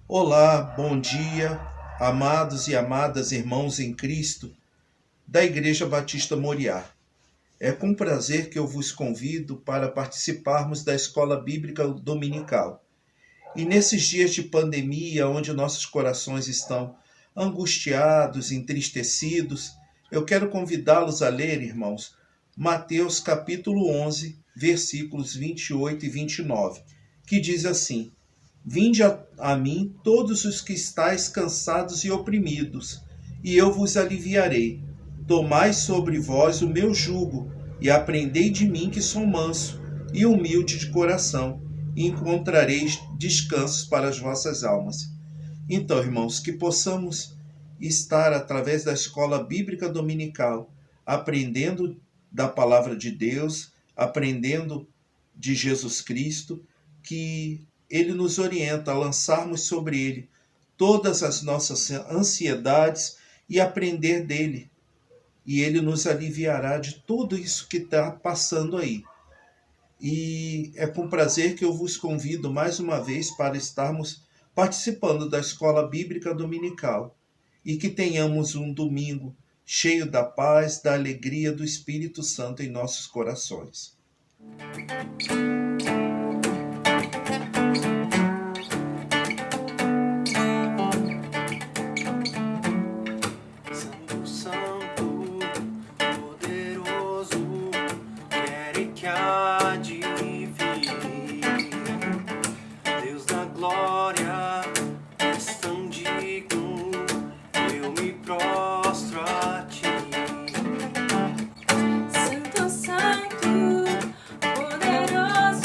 Olá, bom dia, amados e amadas irmãos em Cristo da Igreja Batista Moriá. É com prazer que eu vos convido para participarmos da Escola Bíblica Dominical. E nesses dias de pandemia, onde nossos corações estão angustiados, entristecidos, eu quero convidá-los a ler, irmãos, Mateus capítulo 11, versículos 28 e 29, que diz assim: Vinde a mim todos os que estáis cansados e oprimidos, e eu vos aliviarei. Tomai sobre vós o meu jugo, e aprendei de mim que sou manso e humilde de coração, e encontrareis descansos para as vossas almas. Então, irmãos, que possamos estar através da escola bíblica dominical, aprendendo da palavra de Deus, aprendendo de Jesus Cristo, que ele nos orienta a lançarmos sobre ele todas as nossas ansiedades e aprender dele. E ele nos aliviará de tudo isso que está passando aí. E é com prazer que eu vos convido mais uma vez para estarmos participando da Escola Bíblica Dominical e que tenhamos um domingo cheio da paz, da alegria do Espírito Santo em nossos corações. Santo, Santo, poderoso, quer que há de vir. Deus da glória, és tão digno, eu me prostro a ti. Santo, Santo, poderoso,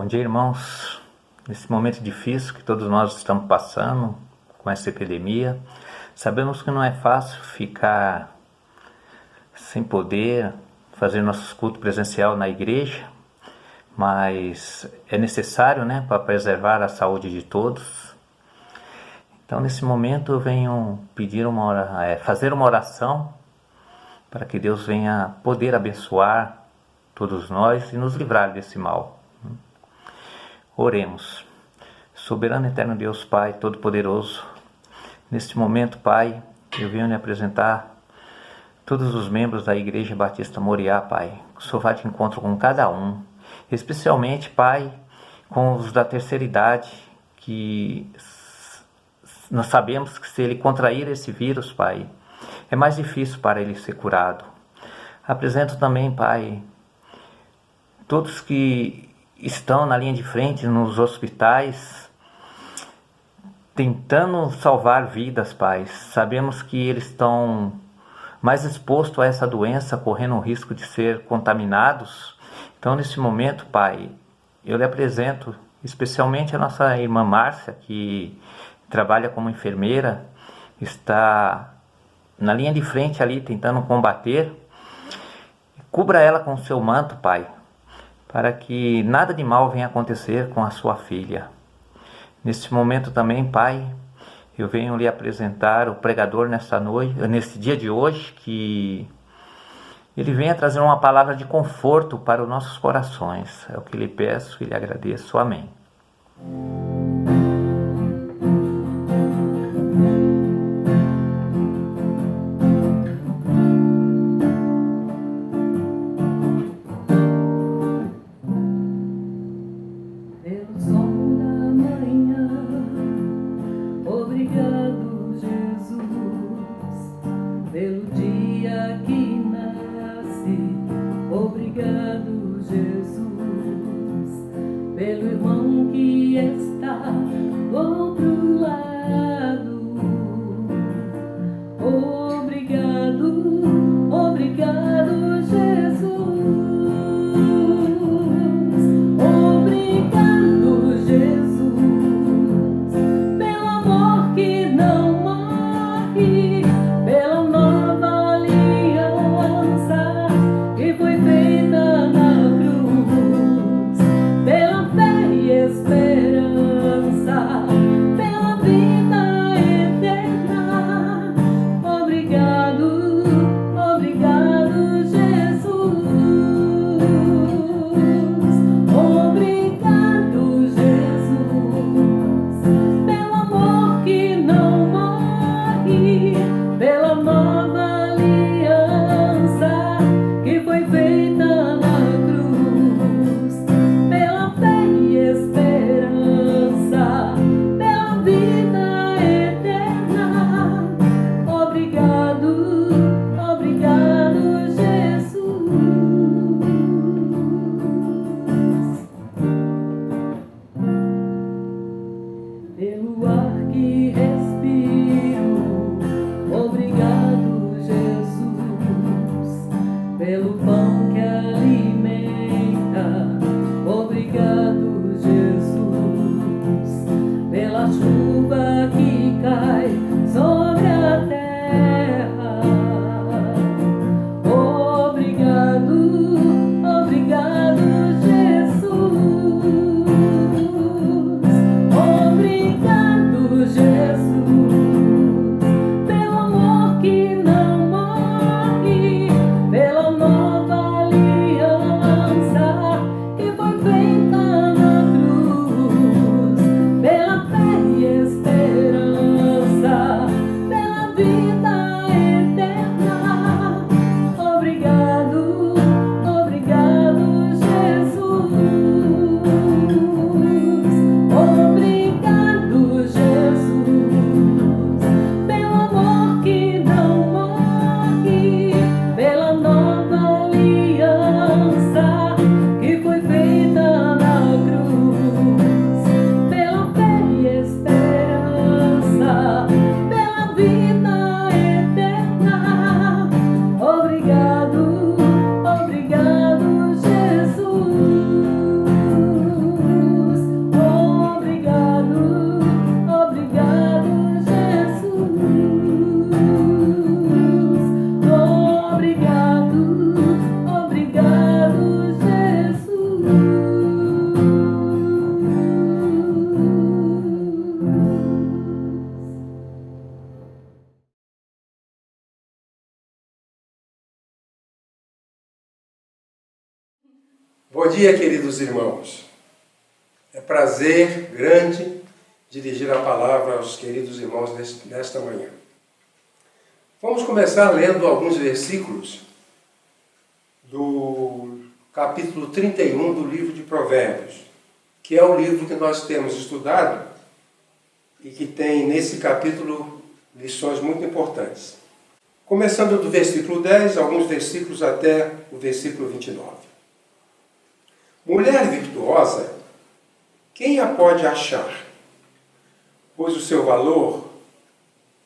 Bom dia, irmãos. Nesse momento difícil que todos nós estamos passando com essa epidemia, sabemos que não é fácil ficar sem poder fazer nosso culto presencial na igreja, mas é necessário, para preservar a saúde de todos. Então, nesse momento, eu venho pedir fazer uma oração para que Deus venha poder abençoar todos nós e nos livrar desse mal. Oremos. Soberano e eterno Deus, Pai Todo-Poderoso, neste momento, Pai, eu venho lhe apresentar todos os membros da Igreja Batista Moriá, Pai. Que o Senhor vá de encontro com cada um, especialmente, Pai, com os da terceira idade, que nós sabemos que se ele contrair esse vírus, Pai, é mais difícil para ele ser curado. Apresento também, Pai, todos que estão na linha de frente nos hospitais, tentando salvar vidas, Pai. Sabemos que eles estão mais expostos a essa doença, correndo o risco de ser contaminados. Então, nesse momento, Pai, eu lhe apresento especialmente a nossa irmã Márcia, que trabalha como enfermeira, está na linha de frente ali, tentando combater. Cubra ela com o seu manto, Pai, para que nada de mal venha acontecer com a sua filha. Neste momento também, Pai, eu venho lhe apresentar o pregador nesse dia de hoje, que ele venha trazer uma palavra de conforto para os nossos corações. É o que lhe peço e lhe agradeço. Amém. Pelo irmão que está do outro lado. Obrigado, obrigado, Jesus. Obrigado, Jesus, pelo amor que não morre, pela nova aliança que foi feita na cruz, pela fé e esperança, pela vida eterna. Obrigado, obrigado, Jesus. Obrigado, Jesus, pelo amor que não morre, pela nova aliança que foi feita na cruz, pela fé e esperança, pela vida eterna. Obrigado, obrigado, Jesus. Pelo ar que respiro, obrigado, Jesus. Pelo pão que alimenta, obrigado, Jesus. Pela chuva que cai sobre a terra, obrigado, obrigado, Jesus. Obrigado, Jesus, pelo amor que não morre, pela nova aliança que foi feita na cruz, pela fé e dia, queridos irmãos. É prazer grande dirigir a palavra aos queridos irmãos nesta manhã. Vamos começar lendo alguns versículos do capítulo 31 do livro de Provérbios, que é o livro que nós temos estudado e que tem nesse capítulo lições muito importantes. Começando do versículo 10, alguns versículos até o versículo 29. Mulher virtuosa, quem a pode achar? Pois o seu valor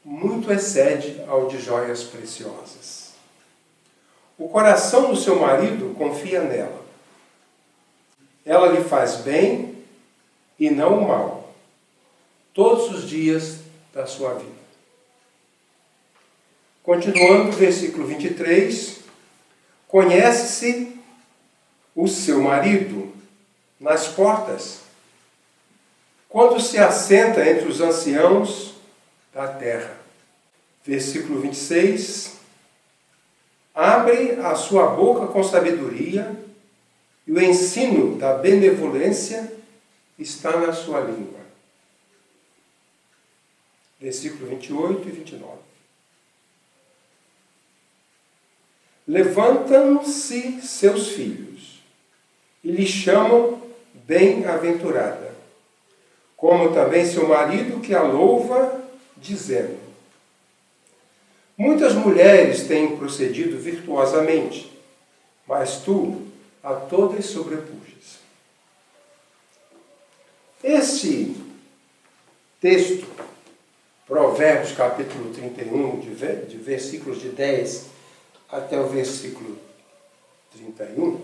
muito excede ao de joias preciosas. O coração do seu marido confia nela. Ela lhe faz bem e não o mal, todos os dias da sua vida. Continuando, versículo 23, conhece-se o seu marido nas portas, quando se assenta entre os anciãos da terra. Versículo 26, abre a sua boca com sabedoria, e o ensino da benevolência está na sua língua. Versículo 28 e 29. Levantam-se seus filhos e lhe chamam bem-aventurada, como também seu marido que a louva, dizendo: muitas mulheres têm procedido virtuosamente, mas tu a todas sobrepujas. Este texto, Provérbios capítulo 31, de versículos de 10 até o versículo 31,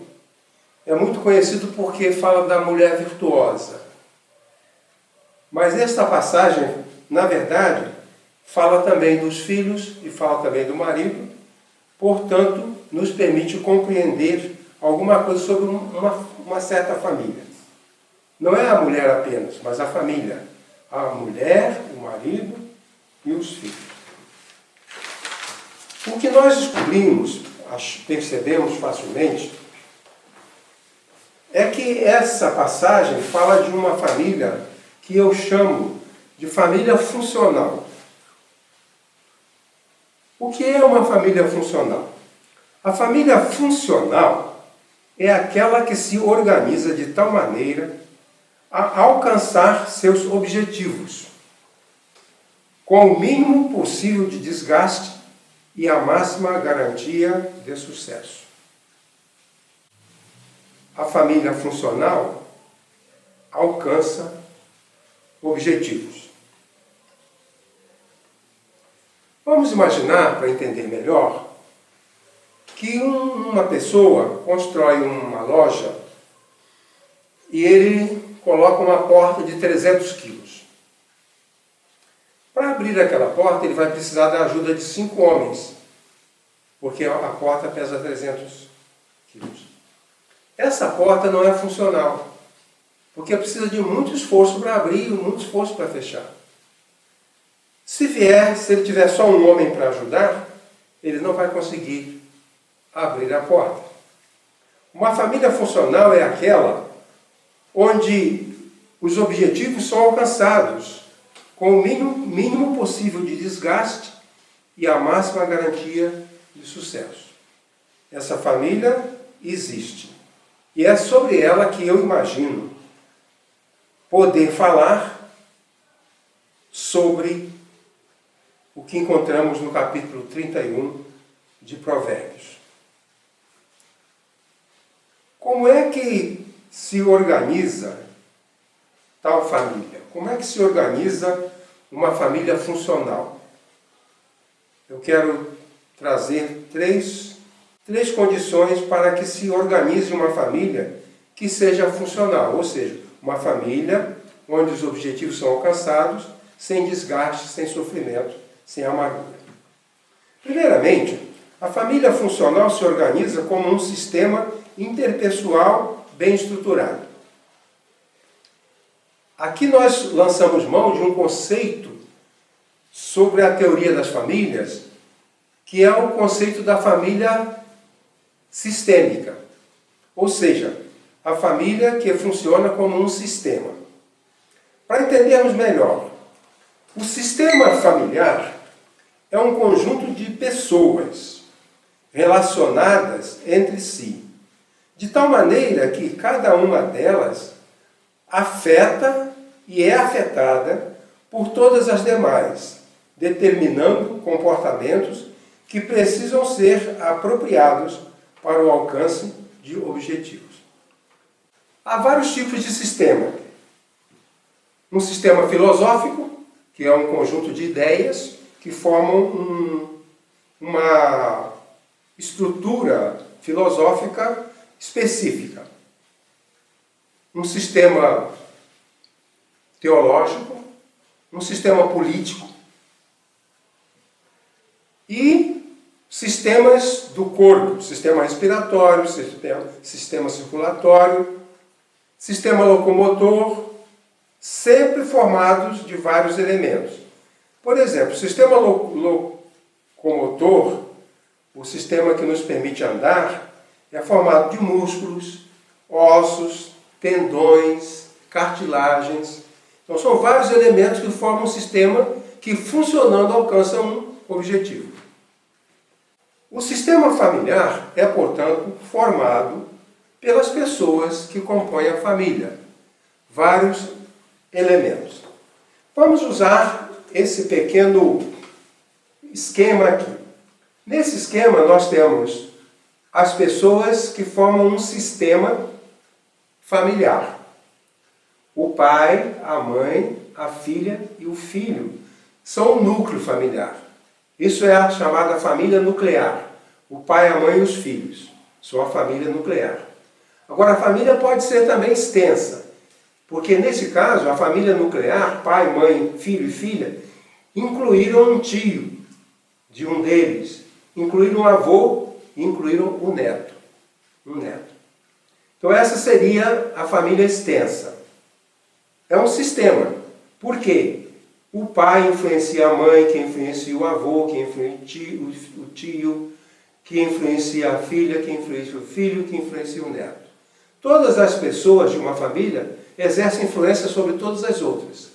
é muito conhecido porque fala da mulher virtuosa. Mas esta passagem, na verdade, fala também dos filhos e fala também do marido, portanto, nos permite compreender alguma coisa sobre uma certa família. Não é a mulher apenas, mas a família. A mulher, o marido e os filhos. O que nós descobrimos, percebemos facilmente, é que essa passagem fala de uma família que eu chamo de família funcional. O que é uma família funcional? A família funcional é aquela que se organiza de tal maneira a alcançar seus objetivos, com o mínimo possível de desgaste e a máxima garantia de sucesso. A família funcional alcança objetivos. Vamos imaginar, para entender melhor, que uma pessoa constrói uma loja e ele coloca uma porta de 300 quilos. Para abrir aquela porta, ele vai precisar da ajuda de 5 homens, porque a porta pesa 300 quilos. Essa porta não é funcional, porque precisa de muito esforço para abrir e muito esforço para fechar. Se ele tiver só um homem para ajudar, ele não vai conseguir abrir a porta. Uma família funcional é aquela onde os objetivos são alcançados com o mínimo possível de desgaste e a máxima garantia de sucesso. Essa família existe. E é sobre ela que eu imagino poder falar sobre o que encontramos no capítulo 31 de Provérbios. Como é que se organiza tal família? Como é que se organiza uma família funcional? Eu quero trazer três condições para que se organize uma família que seja funcional, ou seja, uma família onde os objetivos são alcançados sem desgaste, sem sofrimento, sem amargura. Primeiramente, a família funcional se organiza como um sistema interpessoal bem estruturado. Aqui nós lançamos mão de um conceito sobre a teoria das famílias, que é o conceito da família sistêmica. Ou seja, a família que funciona como um sistema. Para entendermos melhor, o sistema familiar é um conjunto de pessoas relacionadas entre si, de tal maneira que cada uma delas afeta e é afetada por todas as demais, determinando comportamentos que precisam ser apropriados para o alcance de objetivos. Há vários tipos de sistema. Um sistema filosófico, que é um conjunto de ideias que formam uma estrutura filosófica específica. Um sistema teológico, um sistema político e sistemas do corpo, sistema respiratório, sistema circulatório, sistema locomotor, sempre formados de vários elementos. Por exemplo, o sistema locomotor, o sistema que nos permite andar, é formado de músculos, ossos, tendões, cartilagens. Então são vários elementos que formam um sistema que, funcionando, alcança um objetivo. O sistema familiar é, portanto, formado pelas pessoas que compõem a família. Vários elementos. Vamos usar esse pequeno esquema aqui. Nesse esquema nós temos as pessoas que formam um sistema familiar. O pai, a mãe, a filha e o filho são o núcleo familiar. Isso é a chamada família nuclear. O pai, a mãe e os filhos são a família nuclear. Agora, a família pode ser também extensa, porque nesse caso, a família nuclear, pai, mãe, filho e filha, incluíram um tio de um deles, incluíram um avô e incluíram um neto. Então essa seria a família extensa. É um sistema. Por quê? O pai influencia a mãe, que influencia o avô, que influencia o tio, que influencia a filha, que influencia o filho, que influencia o neto. Todas as pessoas de uma família exercem influência sobre todas as outras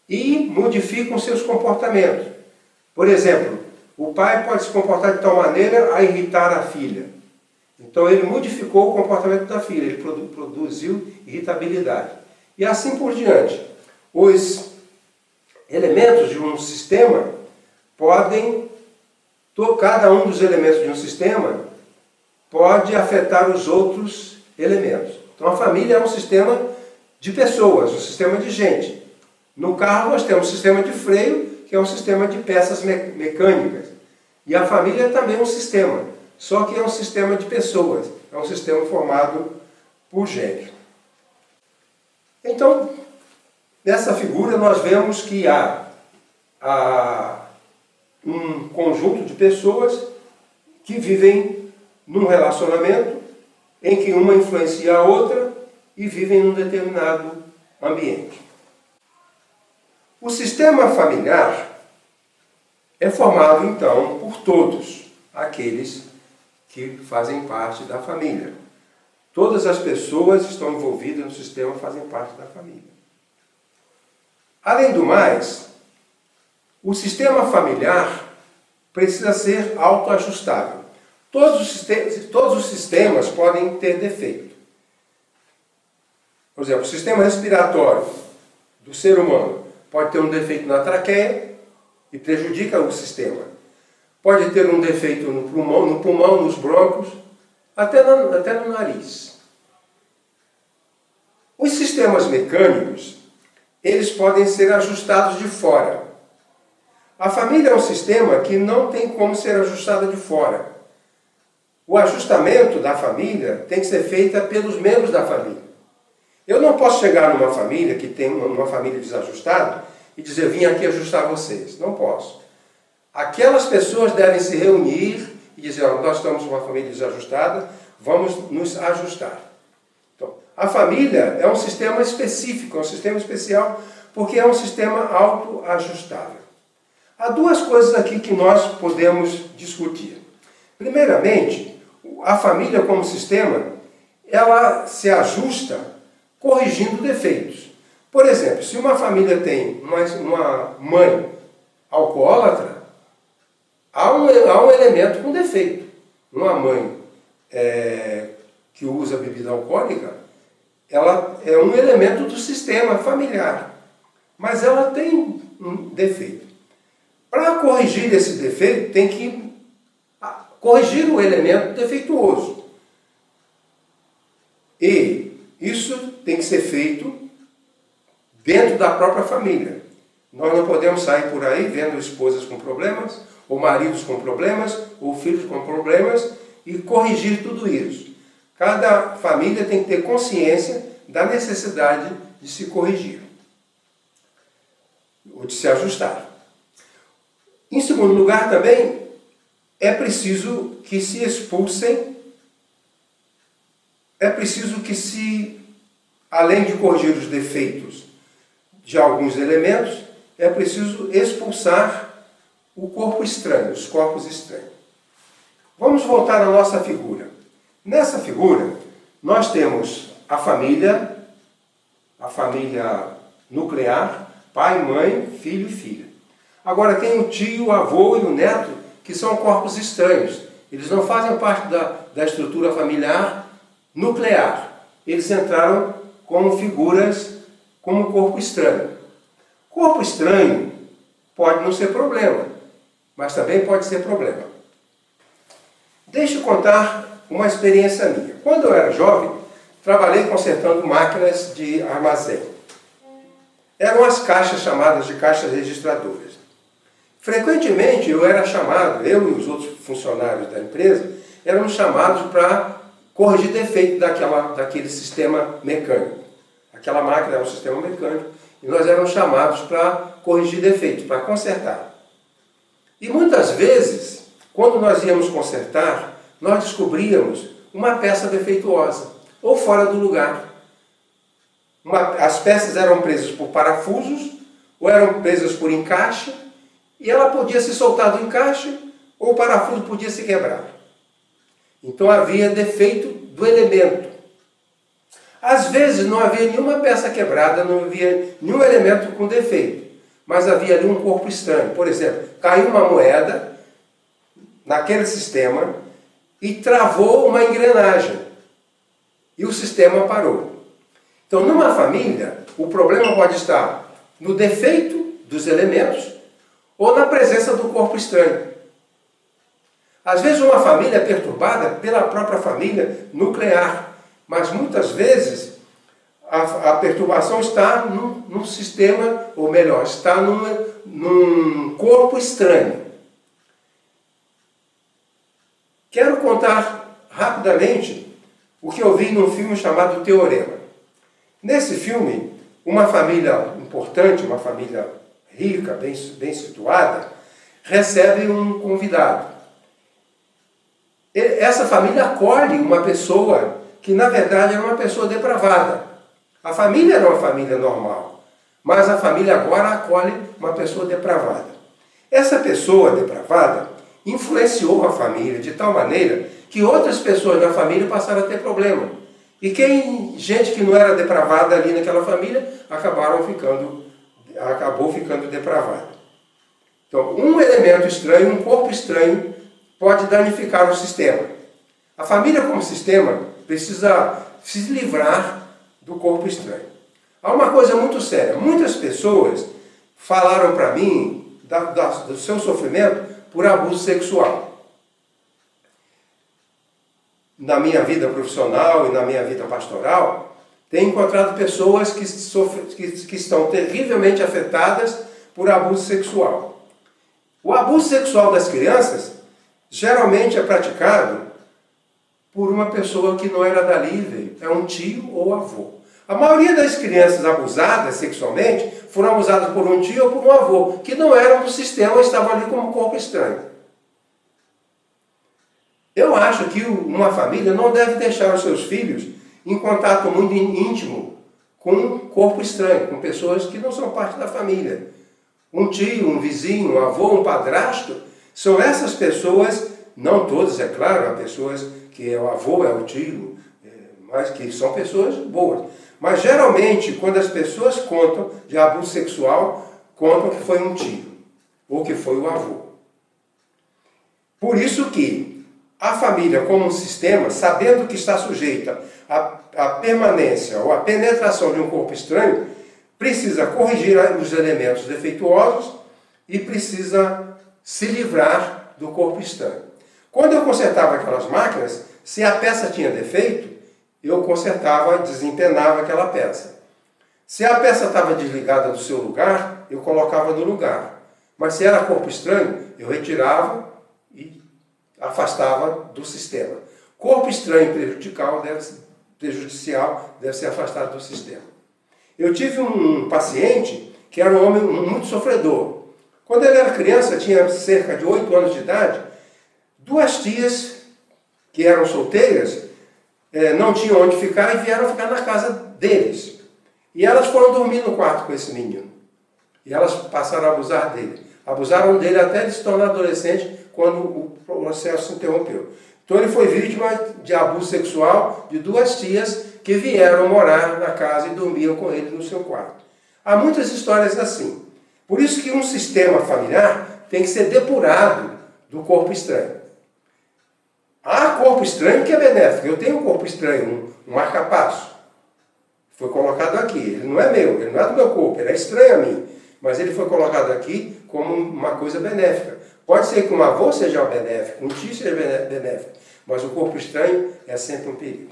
e modificam seus comportamentos. Por exemplo, o pai pode se comportar de tal maneira a irritar a filha. Então ele modificou o comportamento da filha, ele produziu irritabilidade. E assim por diante. Os elementos de um sistema podem, cada um dos elementos de um sistema pode afetar os outros elementos. Então a família é um sistema de pessoas, um sistema de gente. No carro nós temos um sistema de freio, que é um sistema de peças mecânicas. E a família é também um sistema, só que é um sistema de pessoas, é um sistema formado por gente. Então, nessa figura nós vemos que há um conjunto de pessoas que vivem num relacionamento em que uma influencia a outra e vivem num determinado ambiente. O sistema familiar é formado, então, por todos aqueles que fazem parte da família. Todas as pessoas que estão envolvidas no sistema fazem parte da família. Além do mais, o sistema familiar precisa ser autoajustável. Todos os sistemas podem ter defeito. Por exemplo, o sistema respiratório do ser humano pode ter um defeito na traqueia e prejudica o sistema. Pode ter um defeito no pulmão, nos brônquios, até no nariz. Os sistemas mecânicos, eles podem ser ajustados de fora. A família é um sistema que não tem como ser ajustado de fora. O ajustamento da família tem que ser feito pelos membros da família. Eu não posso chegar numa família que tem uma família desajustada e dizer, vim aqui ajustar vocês. Não posso. Aquelas pessoas devem se reunir e dizer, nós estamos uma família desajustada, vamos nos ajustar. Então, a família é um sistema específico, é um sistema especial, porque é um sistema autoajustável. Há duas coisas aqui que nós podemos discutir. Primeiramente, a família como sistema, ela se ajusta corrigindo defeitos. Por exemplo, se uma família tem uma mãe alcoólatra, há um elemento com defeito. Uma mãe que usa bebida alcoólica, ela é um elemento do sistema familiar, mas ela tem um defeito. Para corrigir esse defeito, tem que corrigir o elemento defeituoso. E isso tem que ser feito dentro da própria família. Nós não podemos sair por aí vendo esposas com problemas, ou maridos com problemas, ou filhos com problemas, e corrigir tudo isso. Cada família tem que ter consciência da necessidade de se corrigir, ou de se ajustar. Em segundo lugar, também, é preciso que se expulsem, além de corrigir os defeitos de alguns elementos, é preciso expulsar o corpo estranho, os corpos estranhos. Vamos voltar à nossa figura. Nessa figura, nós temos a família nuclear, pai, mãe, filho e filha. Agora tem o tio, o avô e o neto, que são corpos estranhos. Eles não fazem parte da estrutura familiar nuclear. Eles entraram como figuras, como corpo estranho. Corpo estranho pode não ser problema, mas também pode ser problema. Deixa eu contar uma experiência minha. Quando eu era jovem, trabalhei consertando máquinas de armazém. Eram as caixas chamadas de caixas registradoras. Frequentemente eu era chamado, eu e os outros funcionários da empresa, éramos chamados para corrigir defeito daquele sistema mecânico. Aquela máquina era um sistema mecânico e nós éramos chamados para corrigir defeitos, para consertar. E muitas vezes, quando nós íamos consertar, nós descobríamos uma peça defeituosa ou fora do lugar. As peças eram presas por parafusos ou eram presas por encaixe, e ela podia se soltar do encaixe ou o parafuso podia se quebrar. Então havia defeito do elemento. Às vezes não havia nenhuma peça quebrada, não havia nenhum elemento com defeito, mas havia ali um corpo estranho. Por exemplo, caiu uma moeda naquele sistema e travou uma engrenagem e o sistema parou. Então, numa família, o problema pode estar no defeito dos elementos ou na presença do corpo estranho. Às vezes uma família é perturbada pela própria família nuclear, mas muitas vezes a perturbação está num sistema, ou melhor, está num corpo estranho. Quero contar rapidamente o que eu vi num filme chamado Teorema. Nesse filme, uma família importante, uma família rica, bem situada, recebe um convidado. Essa família acolhe uma pessoa que, na verdade, era uma pessoa depravada. A família era uma família normal, mas a família agora acolhe uma pessoa depravada. Essa pessoa depravada influenciou a família de tal maneira que outras pessoas da família passaram a ter problema. E gente que não era depravada ali naquela família acabou ficando depravada. Então, um elemento estranho, um corpo estranho, pode danificar o sistema. A família como sistema precisa se livrar do corpo estranho. Há uma coisa muito séria. Muitas pessoas falaram para mim do seu sofrimento por abuso sexual. Na minha vida profissional e na minha vida pastoral, tenho encontrado pessoas que estão terrivelmente afetadas por abuso sexual. O abuso sexual das crianças geralmente é praticado por uma pessoa que não era dali, é um tio ou avô. A maioria das crianças abusadas sexualmente foram abusadas por um tio ou por um avô, que não eram do sistema, estavam ali como corpo estranho. Eu acho que uma família não deve deixar os seus filhos em contato muito íntimo com um corpo estranho, com pessoas que não são parte da família. Um tio, um vizinho, um avô, um padrasto, são essas pessoas, não todas, é claro, há pessoas que é o avô, é o tio, mas que são pessoas boas. Mas geralmente, quando as pessoas contam de abuso sexual, contam que foi um tio, ou que foi o avô. Por isso que a família como um sistema, sabendo que está sujeita à permanência ou à penetração de um corpo estranho, precisa corrigir os elementos defeituosos e precisa se livrar do corpo estranho. Quando eu consertava aquelas máquinas, se a peça tinha defeito, eu consertava, desempenava aquela peça. Se a peça estava desligada do seu lugar, eu colocava no lugar. Mas se era corpo estranho, eu retirava e afastava do sistema. Corpo estranho prejudicial deve ser afastado do sistema. Eu tive um paciente que era um homem muito sofredor. Quando ele era criança, tinha cerca de 8 anos de idade, 2 tias que eram solteiras não tinham onde ficar e vieram ficar na casa deles. E elas foram dormir no quarto com esse menino. E elas passaram a abusar dele. Abusaram dele até ele se tornar adolescente, quando o processo se interrompeu. Então ele foi vítima de abuso sexual de 2 tias que vieram morar na casa e dormiam com ele no seu quarto. Há muitas histórias assim. Por isso que um sistema familiar tem que ser depurado do corpo estranho. Há corpo estranho que é benéfico. Eu tenho um corpo estranho, um marca-passo. Foi colocado aqui. Ele não é meu, ele não é do meu corpo, ele é estranho a mim. Mas ele foi colocado aqui como uma coisa benéfica. Pode ser que um avô seja benéfico, um tio seja benéfico, mas o corpo estranho é sempre um perigo.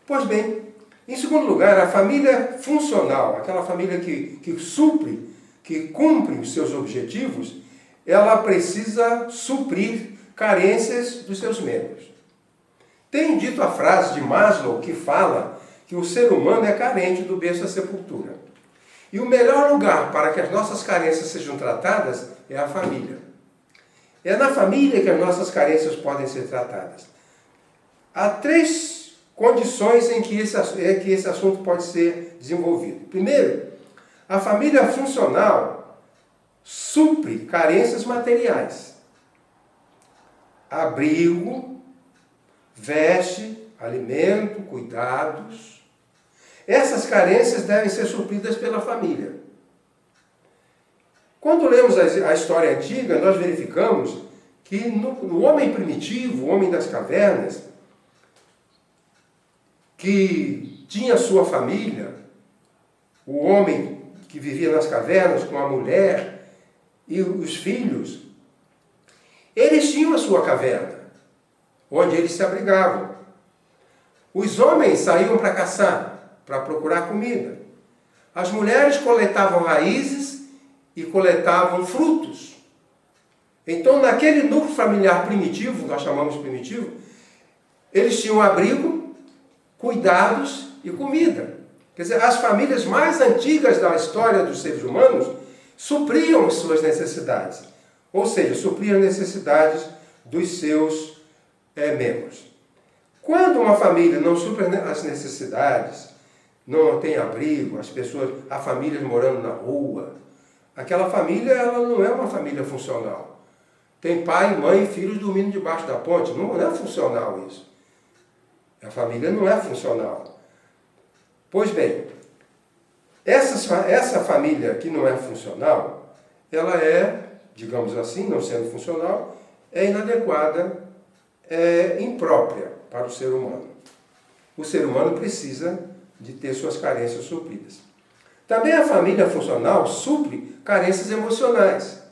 Pois bem, em segundo lugar, a família funcional, aquela família que supre, que cumpre os seus objetivos, ela precisa suprir carências dos seus membros. Tem dito a frase de Maslow que fala que o ser humano é carente do berço à sepultura. E o melhor lugar para que as nossas carências sejam tratadas é a família. É na família que as nossas carências podem ser tratadas. Há 3 condições em que esse assunto pode ser desenvolvido. Primeiro, a família funcional supre carências materiais. Abrigo, veste, alimento, cuidados. Essas carências devem ser supridas pela família. Quando lemos a história antiga, nós verificamos que no homem primitivo, o homem das cavernas, que tinha sua família, o homem que vivia nas cavernas com a mulher e os filhos, eles tinham a sua caverna, onde eles se abrigavam. Os homens saíam para caçar, para procurar comida. As mulheres coletavam raízes e coletavam frutos. Então, naquele núcleo familiar primitivo, nós chamamos primitivo, eles tinham abrigo, cuidados e comida. Quer dizer, as famílias mais antigas da história dos seres humanos supriam as suas necessidades. Ou seja, supriam as necessidades dos seus membros. Quando uma família não supre as necessidades, não tem abrigo, há famílias morando na rua, aquela família ela não é uma família funcional. Tem pai, mãe e filhos dormindo debaixo da ponte. Não é funcional isso. A família não é funcional. Pois bem, essa família que não é funcional, ela é, digamos assim, não sendo funcional, é inadequada, é imprópria para o ser humano. O ser humano precisa de ter suas carências supridas. Também a família funcional supre carências emocionais.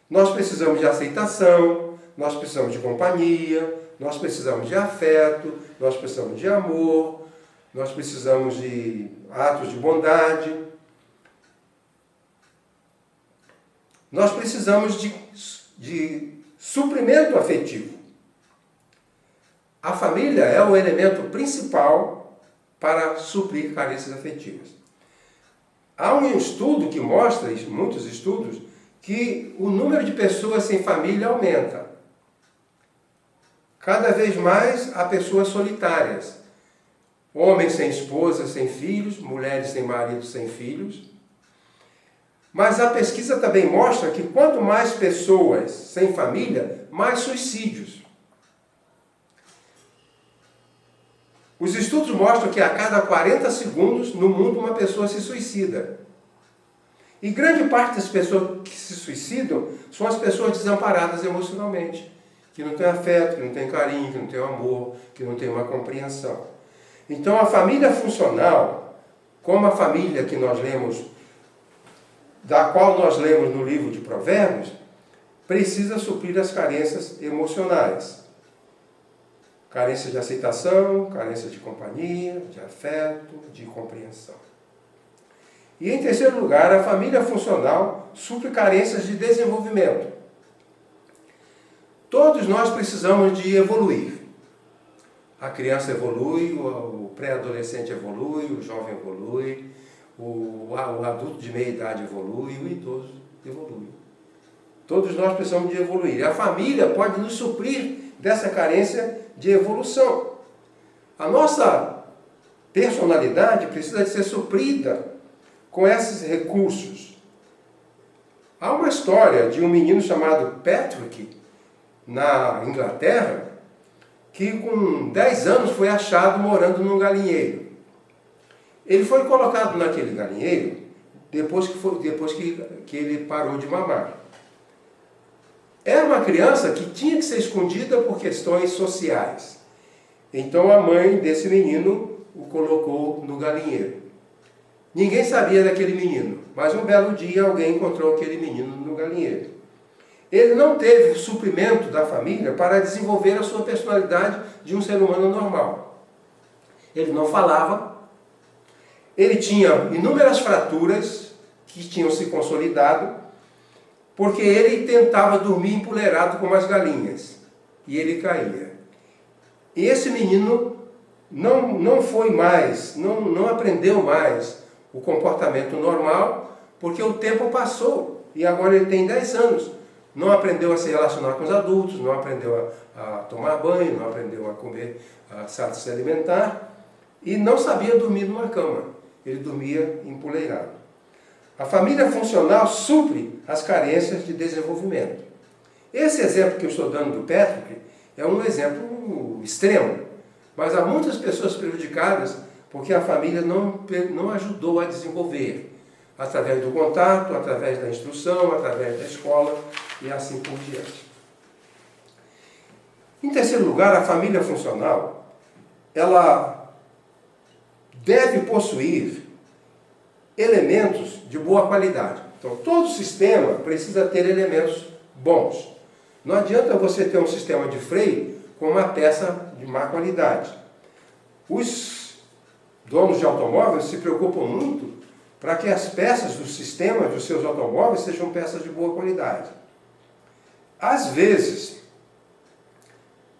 Nós precisamos de aceitação, nós precisamos de companhia, nós precisamos de afeto, nós precisamos de amor, nós precisamos de atos de bondade. Nós precisamos de suprimento afetivo. A família é o elemento principal para suprir carências afetivas. Há um estudo que mostra, muitos estudos, que o número de pessoas sem família aumenta. Cada vez mais há pessoas solitárias. Homens sem esposa, sem filhos, mulheres sem marido, sem filhos. Mas a pesquisa também mostra que quanto mais pessoas sem família, mais suicídios. Os estudos mostram que a cada 40 segundos no mundo uma pessoa se suicida. E grande parte das pessoas que se suicidam são as pessoas desamparadas emocionalmente, que não têm afeto, que não têm carinho, que não têm amor, que não têm uma compreensão. Então a família funcional, como a família que nós lemos, da qual nós lemos no livro de Provérbios, precisa suprir as carências emocionais. Carência de aceitação, carência de companhia, de afeto, de compreensão. E em terceiro lugar, a família funcional supre carências de desenvolvimento. Todos nós precisamos de evoluir. A criança evolui, o pré-adolescente evolui, o jovem evolui, o adulto de meia idade evolui, o idoso evolui. Todos nós precisamos de evoluir. E a família pode nos suprir dessa carência de evolução. A nossa personalidade precisa de ser suprida com esses recursos. Há uma história de um menino chamado Patrick, na Inglaterra, que com 10 anos foi achado morando num galinheiro. Ele foi colocado naquele galinheiro depois que ele parou de mamar. Era uma criança que tinha que ser escondida por questões sociais. Então a mãe desse menino o colocou no galinheiro. Ninguém sabia daquele menino, mas um belo dia alguém encontrou aquele menino no galinheiro. Ele não teve o suprimento da família para desenvolver a sua personalidade de um ser humano normal. Ele não falava, ele tinha inúmeras fraturas que tinham se consolidado, porque ele tentava dormir empoleirado como as galinhas, e ele caía. E esse menino não foi mais, não aprendeu mais o comportamento normal, porque o tempo passou, e agora ele tem 10 anos. Não aprendeu a se relacionar com os adultos, não aprendeu a tomar banho, não aprendeu a comer, a se alimentar, e não sabia dormir numa cama. Ele dormia empoleirado. A família funcional supre as carências de desenvolvimento. Esse exemplo que eu estou dando do Patrick é um exemplo extremo, mas há muitas pessoas prejudicadas porque a família não ajudou a desenvolver, através do contato, através da instrução, através da escola e assim por diante. Em terceiro lugar, a família funcional, ela deve possuir elementos de boa qualidade. Então, todo sistema precisa ter elementos bons. Não adianta você ter um sistema de freio com uma peça de má qualidade. Os donos de automóveis se preocupam muito para que as peças do sistema dos seus automóveis sejam peças de boa qualidade. Às vezes,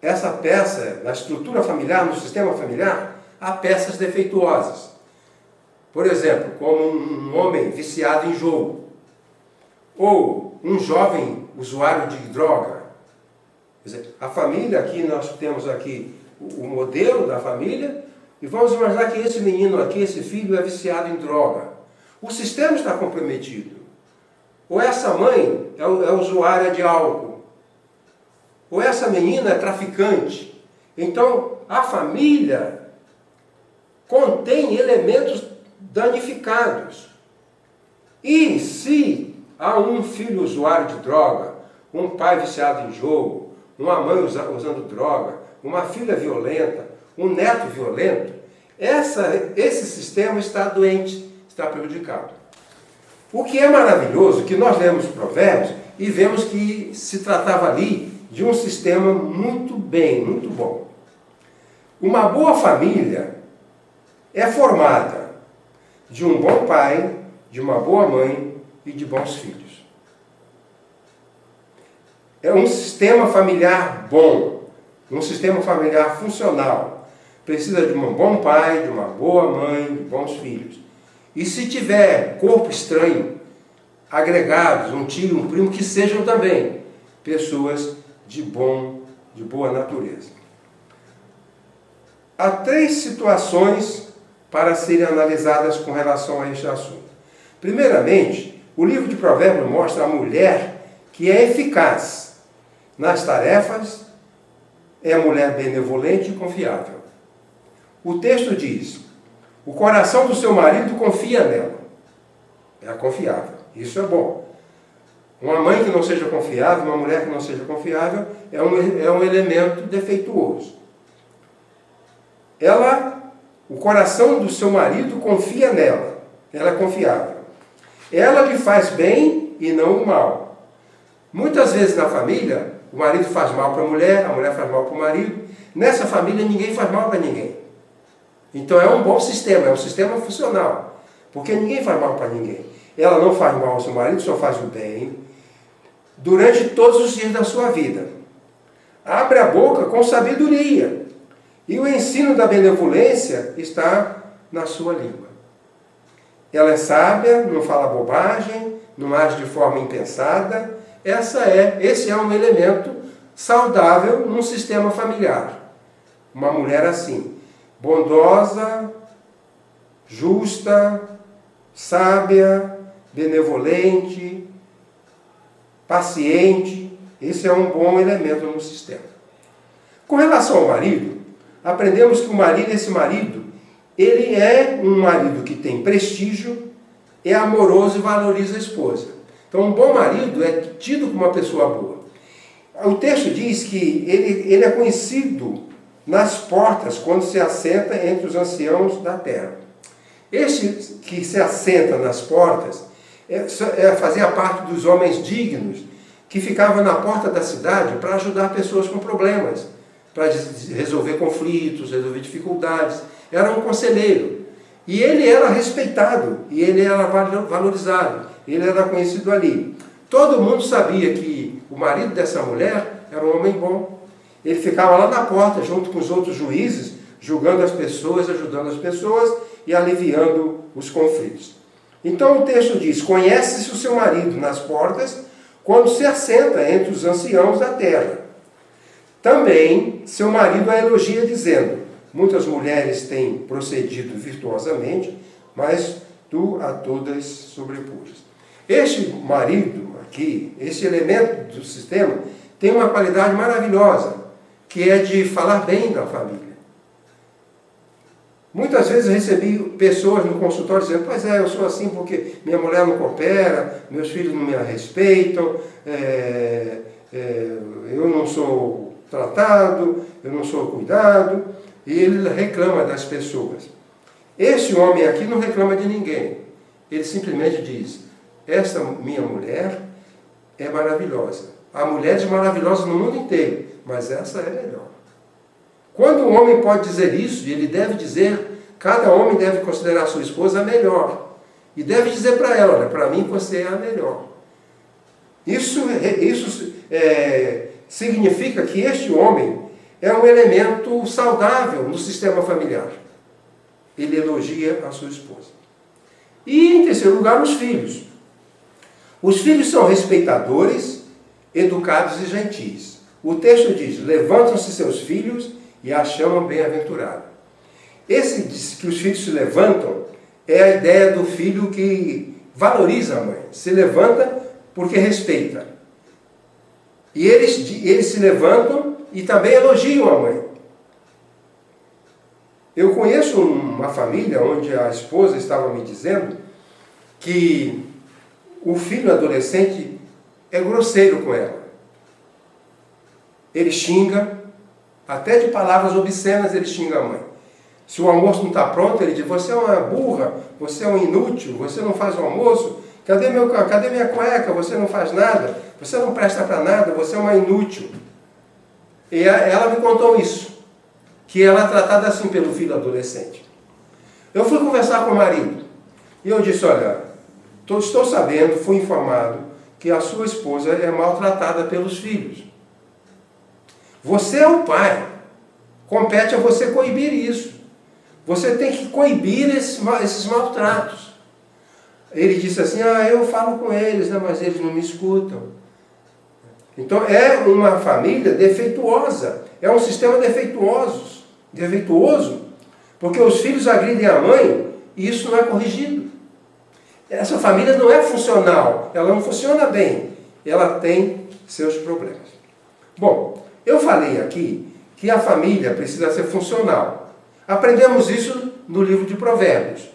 essa peça, na estrutura familiar, no sistema familiar, há peças defeituosas. Por exemplo, como um homem viciado em jogo, ou um jovem usuário de droga. Quer dizer, a família, aqui nós temos aqui o modelo da família, e vamos imaginar que esse menino aqui, esse filho, é viciado em droga. O sistema está comprometido. Ou essa mãe é usuária de álcool. Ou essa menina é traficante. Então, a família contém elementos danificados. E se há um filho usuário de droga, um pai viciado em jogo, uma mãe usando droga, uma filha violenta, um neto violento, esse sistema está doente, está prejudicado. O que é maravilhoso, que nós lemos Provérbios e vemos que se tratava ali de um sistema muito bom. Uma boa família é formada de um bom pai, de uma boa mãe e de bons filhos. É um sistema familiar bom, um sistema familiar funcional. Precisa de um bom pai, de uma boa mãe, de bons filhos. E se tiver corpo estranho, agregados, um tio, um primo, que sejam também pessoas de boa natureza. Há 3 situações para serem analisadas com relação a este assunto. Primeiramente, o livro de Provérbios mostra a mulher que é eficaz nas tarefas, é a mulher benevolente e confiável. O texto diz: o coração do seu marido confia nela. É confiável. Isso é bom. Uma mãe que não seja confiável, uma mulher que não seja confiável, é um elemento defeituoso. O coração do seu marido confia nela. Ela é confiável. Ela lhe faz bem e não o mal. Muitas vezes na família, o marido faz mal para a mulher faz mal para o marido. Nessa família, ninguém faz mal para ninguém. Então é um bom sistema, é um sistema funcional. Porque ninguém faz mal para ninguém. Ela não faz mal ao seu marido, só faz o bem. Durante todos os dias da sua vida. Abre a boca com sabedoria. E o ensino da benevolência está na sua língua. Ela é sábia, não fala bobagem, não age de forma impensada. Esse é um elemento saudável num sistema familiar. Uma mulher assim, bondosa, justa, sábia, benevolente, paciente. Esse é um bom elemento no sistema. Com relação ao marido, aprendemos que esse marido, ele é um marido que tem prestígio, é amoroso e valoriza a esposa. Então, um bom marido é tido como uma pessoa boa. O texto diz que ele é conhecido nas portas quando se assenta entre os anciãos da terra. Este que se assenta nas portas fazia parte dos homens dignos que ficavam na porta da cidade para ajudar pessoas com problemas, para resolver conflitos, resolver dificuldades. Era um conselheiro. E ele era respeitado, e ele era valorizado, ele era conhecido ali. Todo mundo sabia que o marido dessa mulher era um homem bom. Ele ficava lá na porta, junto com os outros juízes, julgando as pessoas, ajudando as pessoas e aliviando os conflitos. Então o texto diz: conhece-se o seu marido nas portas, quando se assenta entre os anciãos da terra. Também seu marido a elogia, dizendo: muitas mulheres têm procedido virtuosamente, mas tu a todas sobrepujas. Este marido aqui, esse elemento do sistema, tem uma qualidade maravilhosa, que é de falar bem da família. Muitas vezes eu recebi pessoas no consultório dizendo: pois é, eu sou assim porque minha mulher não coopera, meus filhos não me respeitam, eu não sou tratado, eu não sou cuidado. E ele reclama das pessoas. Esse homem aqui não reclama de ninguém. Ele simplesmente diz: essa minha mulher é maravilhosa. Há mulheres maravilhosas no mundo inteiro, mas essa é melhor. Quando o homem pode dizer isso, e ele deve dizer, cada homem deve considerar a sua esposa a melhor. E deve dizer para ela: olha, para mim você é a melhor. Isso significa que este homem é um elemento saudável no sistema familiar. Ele elogia a sua esposa. E, em terceiro lugar, os filhos. Os filhos são respeitadores, educados e gentis. O texto diz: levantam-se seus filhos e a chamam bem-aventurada. Esse diz que os filhos se levantam é a ideia do filho que valoriza a mãe. Se levanta porque respeita. E eles se levantam e também elogiam a mãe. Eu conheço uma família onde a esposa estava me dizendo que o filho adolescente é grosseiro com ela. Ele xinga, até de palavras obscenas ele xinga a mãe. Se o almoço não está pronto, ele diz: você é uma burra, você é um inútil, você não faz o almoço, cadê minha cueca, você não faz nada, você não presta para nada, você é uma inútil. E ela me contou isso, que ela é tratada assim pelo filho adolescente. Eu fui conversar com o marido, e eu disse: olha, estou sabendo, fui informado, que a sua esposa é maltratada pelos filhos. Você é o pai, compete a você coibir isso. Você tem que coibir esses maltratos. Ele disse assim: eu falo com eles, né, mas eles não me escutam. Então é uma família defeituosa, é um sistema defeituoso, porque os filhos agridem a mãe e isso não é corrigido. Essa família não é funcional, ela não funciona bem, ela tem seus problemas. Bom, eu falei aqui que a família precisa ser funcional. Aprendemos isso no livro de Provérbios.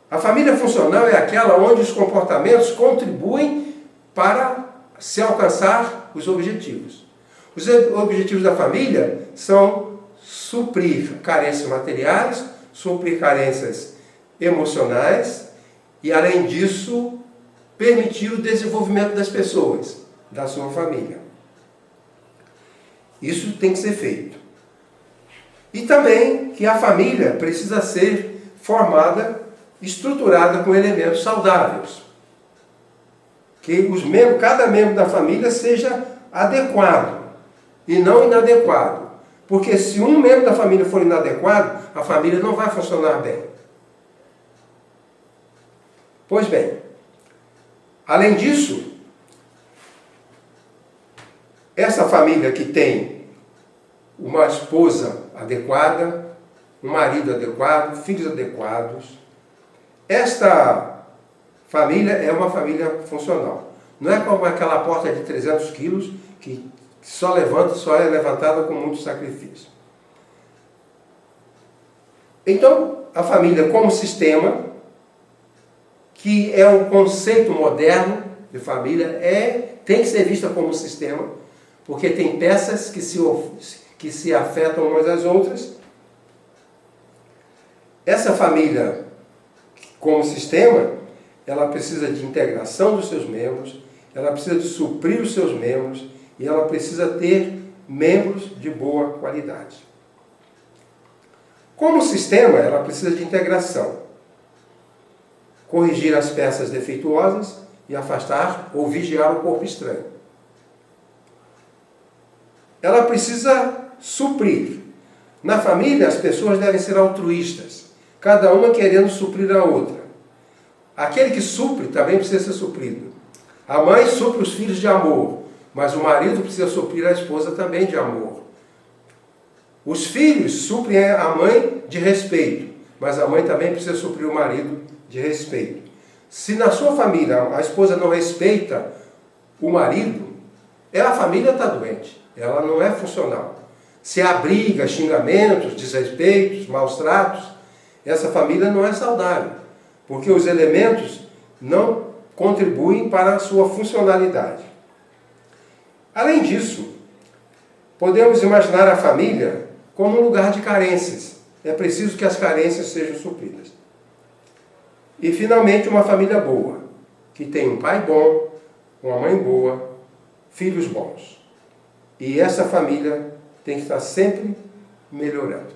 A família funcional é aquela onde os comportamentos contribuem para se alcançar os objetivos. Os objetivos da família são suprir carências materiais, suprir carências emocionais e, além disso, permitir o desenvolvimento das pessoas, da sua família. Isso tem que ser feito. E também que a família precisa ser formada, estruturada com elementos saudáveis. Que cada membro da família seja adequado e não inadequado. Porque se um membro da família for inadequado, a família não vai funcionar bem. Pois bem, além disso, essa família que tem uma esposa adequada, um marido adequado, filhos adequados, esta família é uma família funcional. Não é como aquela porta de 300 quilos que só é levantada com muito sacrifício. Então, a família como sistema, que é um conceito moderno de família, tem que ser vista como sistema, porque tem peças que se afetam umas às outras. Essa família, como sistema, ela precisa de integração dos seus membros, ela precisa de suprir os seus membros e ela precisa ter membros de boa qualidade. Como sistema, ela precisa de integração. Corrigir as peças defeituosas e afastar ou vigiar o corpo estranho. Ela precisa suprir. Na família, as pessoas devem ser altruístas, cada uma querendo suprir a outra. Aquele que supre também precisa ser suprido. A mãe supre os filhos de amor, mas o marido precisa suprir a esposa também de amor. Os filhos suprem a mãe de respeito, mas a mãe também precisa suprir o marido de respeito. Se na sua família a esposa não respeita o marido, a família está doente, ela não é funcional. Se há briga, xingamentos, desrespeitos, maus tratos, essa família não é saudável, porque os elementos não contribuem para a sua funcionalidade. Além disso, podemos imaginar a família como um lugar de carências. É preciso que as carências sejam supridas. E, finalmente, uma família boa, que tem um pai bom, uma mãe boa, filhos bons. E essa família tem que estar sempre melhorando.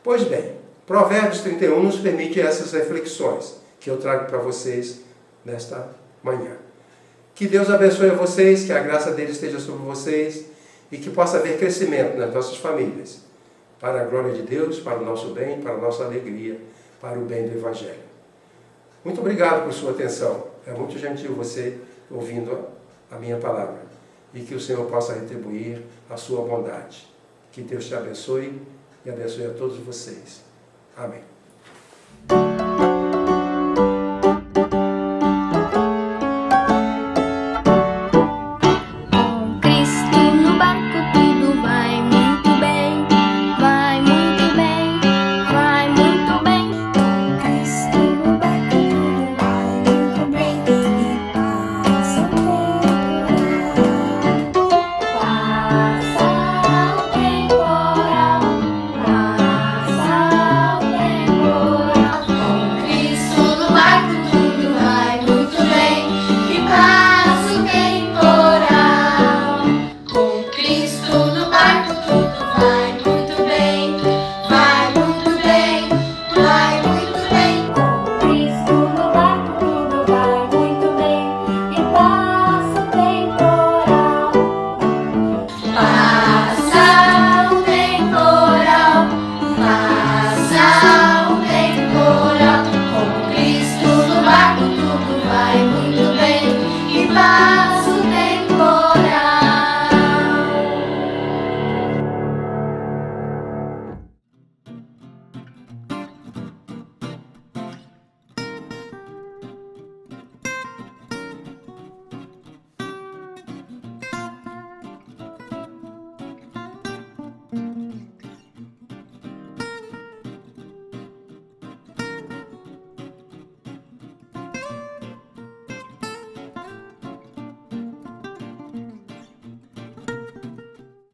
Pois bem, Provérbios 31 nos permite essas reflexões que eu trago para vocês nesta manhã. Que Deus abençoe a vocês, que a graça dele esteja sobre vocês e que possa haver crescimento nas nossas famílias, para a glória de Deus, para o nosso bem, para a nossa alegria, para o bem do Evangelho. Muito obrigado por sua atenção. É muito gentil você ouvindo a minha palavra. E que o Senhor possa retribuir a sua bondade. Que Deus te abençoe e abençoe a todos vocês. Amém.